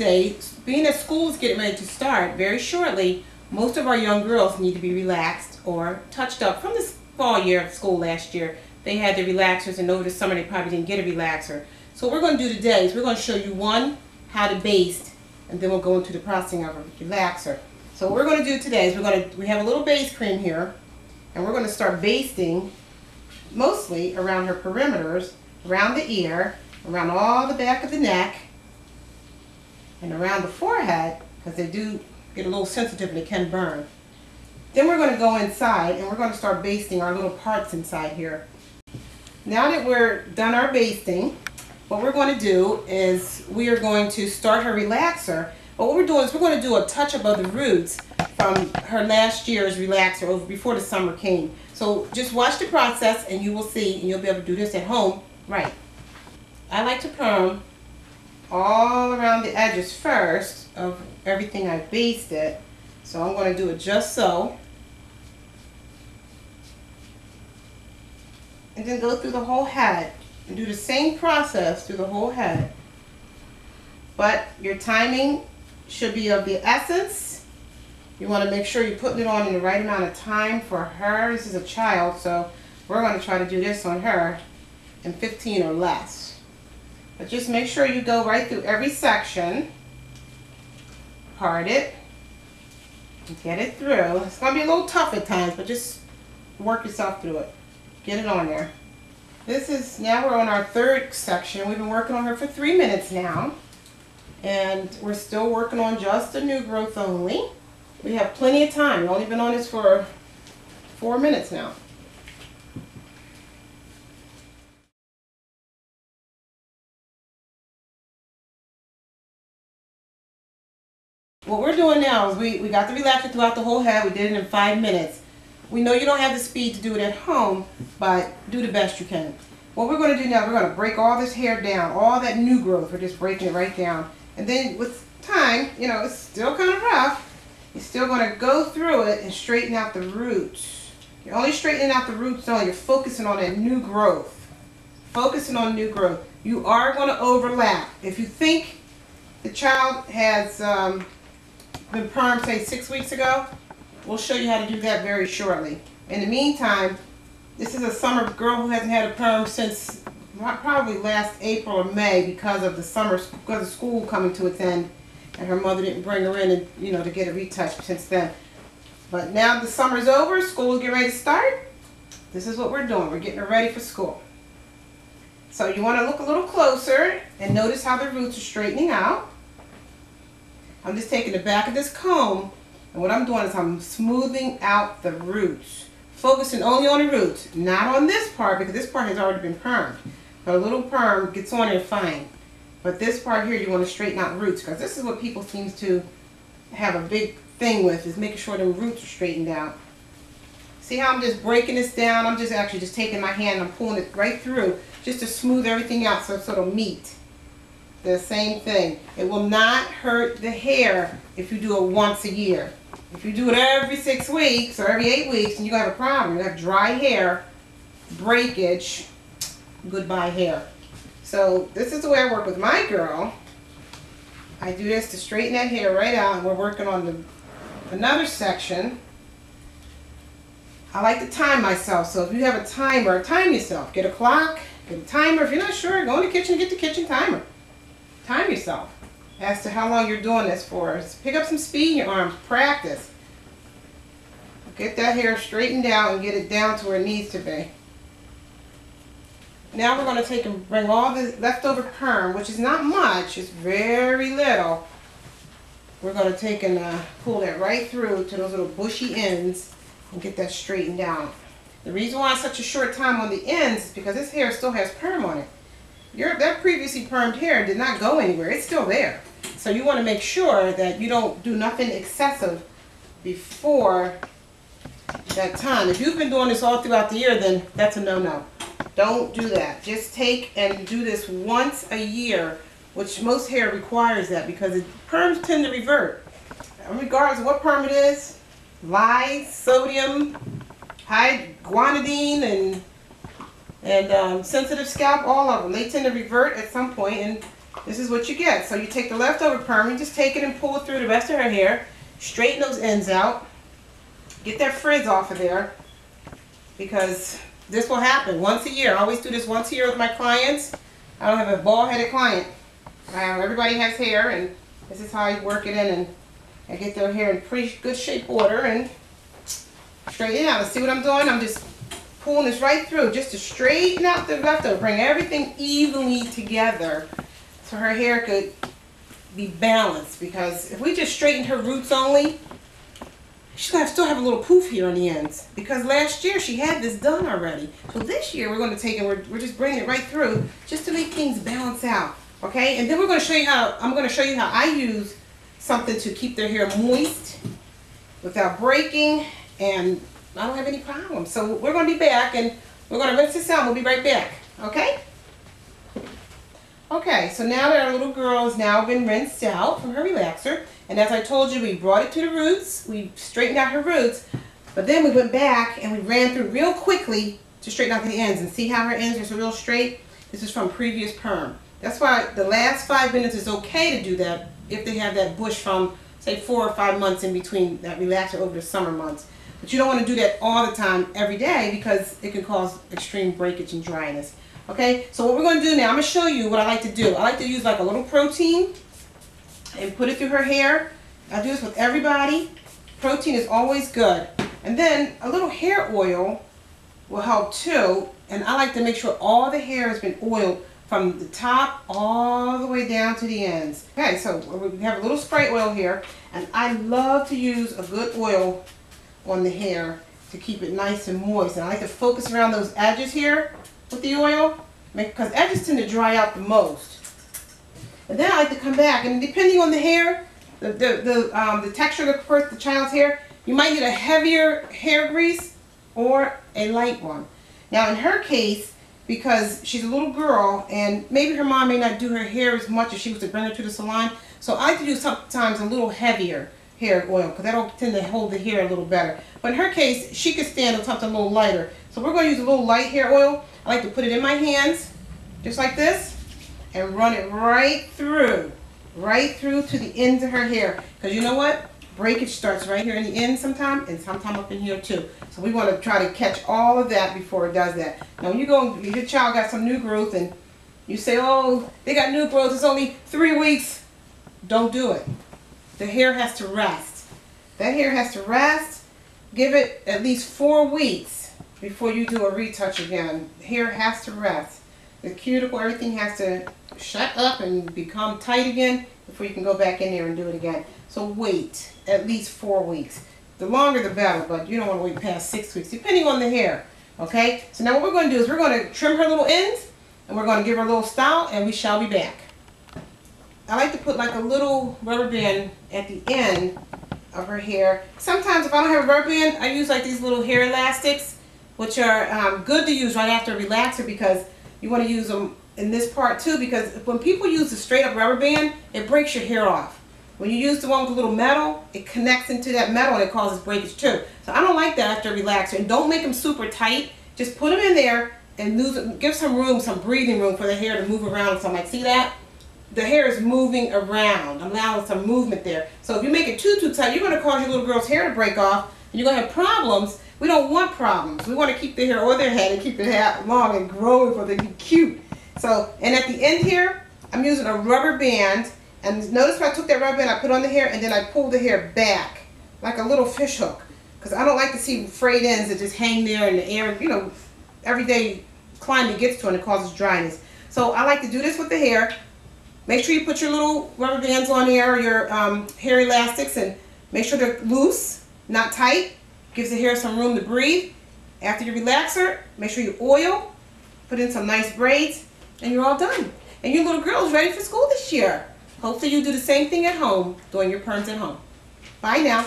today, being that school is getting ready to start very shortly, most of our young girls need to be relaxed or touched up from this fall year of school last year. They had the relaxers, and over the summer they probably didn't get a relaxer. So what we're going to do today is we're going to show you how to baste, and then we'll go into the processing of a relaxer. So what we're going to do today is we have a little base cream here, and we're going to start basting mostly around her perimeters, around the ear, around all the back of the neck, and around the forehead, because they do get a little sensitive and they can burn. Then we're going to go inside and we're going to start basting our little parts inside here. Now that we're done our basting, what we're going to do is we are going to start her relaxer. But what we're doing is we're going to do a touch-up of the roots from her last year's relaxer over before the summer came. So just watch the process and you will see, and you'll be able to do this at home right. I like to perm all around the edges first of everything I basted. So I'm going to do it just so. And then go through the whole head and do the same process through the whole head. But your timing should be of the essence. You want to make sure you're putting it on in the right amount of time for her. This is a child, so we're going to try to do this on her in 15 or less. But just make sure you go right through every section, part it, and get it through. It's going to be a little tough at times, but just work yourself through it. Get it on there. Now we're on our third section. We've been working on her for 3 minutes now. And we're still working on just the new growth only. We have plenty of time. We've only been on this for 4 minutes now. What we're doing now is we got the relaxer throughout the whole head. We did it in 5 minutes. We know you don't have the speed to do it at home, but do the best you can. What we're going to do now, we're going to break all this hair down, all that new growth. We're just breaking it right down. And then with time, you know, it's still kind of rough. You're still going to go through it and straighten out the roots. You're only straightening out the roots, no, you're focusing on that new growth. Focusing on new growth. You are going to overlap. If you think the child has been permed, say 6 weeks ago, we'll show you how to do that very shortly. In the meantime, this is a summer girl who hasn't had a perm since probably last April or May because of the summer, because of school coming to its end, and her mother didn't bring her in, and you know, to get a retouch since then. But now the summer's over, school is getting ready to start. This is what we're doing. We're getting her ready for school. So you want to look a little closer and notice how the roots are straightening out. I'm just taking the back of this comb, and what I'm doing is I'm smoothing out the roots. Focusing only on the roots, not on this part, because this part has already been permed. But a little perm gets on there fine. But this part here, you want to straighten out roots, because this is what people seem to have a big thing with, is making sure the roots are straightened out. See how I'm just breaking this down? I'm just actually just taking my hand and I'm pulling it right through just to smooth everything out so it'll meet. The same thing. It will not hurt the hair if you do it once a year. If you do it every 6 weeks or every 8 weeks, and you have a problem. You have dry hair, breakage, goodbye hair. So this is the way I work with my girl. I do this to straighten that hair right out, and we're working on another section. I like to time myself, so if you have a timer, time yourself. Get a clock, get a timer. If you're not sure, go in the kitchen and get the kitchen timer. Time yourself as to how long you're doing this for. Pick up some speed in your arms. Practice. Get that hair straightened out and get it down to where it needs to be. Now we're going to take and bring all the leftover perm, which is not much, it's very little. We're going to take and pull that right through to those little bushy ends and get that straightened out. The reason why it's such a short time on the ends is because this hair still has perm on it. That previously permed hair did not go anywhere. It's still there. So you want to make sure that you don't do nothing excessive before that time. If you've been doing this all throughout the year, then that's a no-no. Don't do that. Just take and do this once a year, which most hair requires that because perms tend to revert. Regardless of what perm it is, lye, sodium, high guanidine, and sensitive scalp, all of them, they tend to revert at some point, and this is what you get. So you take the leftover perm, you just take it and pull it through the rest of her hair, straighten those ends out, get that frizz off of there, because this will happen once a year. I always do this once a year with my clients. I don't have a bald-headed client. Everybody has hair, and this is how I work it in, and I get their hair in pretty good shape order and straighten it out. Let's see what I'm doing. I'm just pulling this right through just to straighten out the leftover, bring everything evenly together so her hair could be balanced. Because if we just straightened her roots only, she's going to still have a little poof here on the ends, because last year she had this done already. So this year we're going to take it, we're just bringing it right through just to make things balance out. Okay, and then we're going to show you how, I'm going to show you how I use something to keep their hair moist without breaking, and I don't have any problems. So we're going to be back, and we're going to rinse this out. We'll be right back. Okay? Okay, so now that our little girl has now been rinsed out from her relaxer, and as I told you, we brought it to the roots, we straightened out her roots, but then we went back and we ran through real quickly to straighten out the ends, and see how her ends are so real straight? This is from previous perm. That's why the last 5 minutes is okay to do that if they have that bush from, say, 4 or 5 months in between that relaxer over the summer months. But you don't want to do that all the time, every day, because it can cause extreme breakage and dryness. Okay, so what we're going to do now, I'm going to show you what I like to do. I like to use like a little protein and put it through her hair. I do this with everybody. Protein is always good. And then a little hair oil will help too. And I like to make sure all the hair has been oiled from the top all the way down to the ends. Okay, so we have a little spray oil here. And I love to use a good oil on the hair to keep it nice and moist. And I like to focus around those edges here with the oil, because edges tend to dry out the most. And then I like to come back, and depending on the hair, the texture of the child's hair, you might need a heavier hair grease or a light one. Now in her case, because she's a little girl and maybe her mom may not do her hair as much as she was to bring her to the salon, so I like to use sometimes a little heavier hair oil, because that'll tend to hold the hair a little better. But in her case, she could stand on something a little lighter. So we're going to use a little light hair oil. I like to put it in my hands, just like this, and run it right through to the ends of her hair. Because you know what? Breakage starts right here in the end sometime, and sometime up in here too. So we want to try to catch all of that before it does that. Now when you go, your child got some new growth, and you say, oh, they got new growth, it's only 3 weeks. Don't do it. The hair has to rest. That hair has to rest. Give it at least 4 weeks before you do a retouch again. The hair has to rest. The cuticle, everything has to shut up and become tight again before you can go back in there and do it again. So wait at least 4 weeks. The longer the better, but you don't want to wait past 6 weeks, depending on the hair. Okay? So now what we're going to do is we're going to trim her little ends, and we're going to give her a little style, and we shall be back. I like to put like a little rubber band at the end of her hair. Sometimes if I don't have a rubber band, I use like these little hair elastics, which are good to use right after a relaxer, because you want to use them in this part too, because when people use the straight up rubber band, it breaks your hair off. When you use the one with the little metal, it connects into that metal and it causes breakage too. So I don't like that after a relaxer. And don't make them super tight. Just put them in there and give some room, some breathing room for the hair to move around. So I'm like, see that? The hair is moving around. I'm allowing some movement there. So if you make it too tight, you're going to cause your little girl's hair to break off, and you're going to have problems. We don't want problems. We want to keep the hair on their head and keep it long and grow for them to be cute. So, and at the end here, I'm using a rubber band. And notice when I took that rubber band, I put on the hair, and then I pulled the hair back like a little fish hook. Because I don't like to see frayed ends that just hang there in the air. You know, everyday climate gets to it and it causes dryness. So I like to do this with the hair. Make sure you put your little rubber bands on there, your hair elastics, and make sure they're loose, not tight. Gives the hair some room to breathe. After your relaxer, make sure you oil, put in some nice braids, and you're all done. And your little girl is ready for school this year. Hopefully you do the same thing at home, doing your perms at home. Bye now.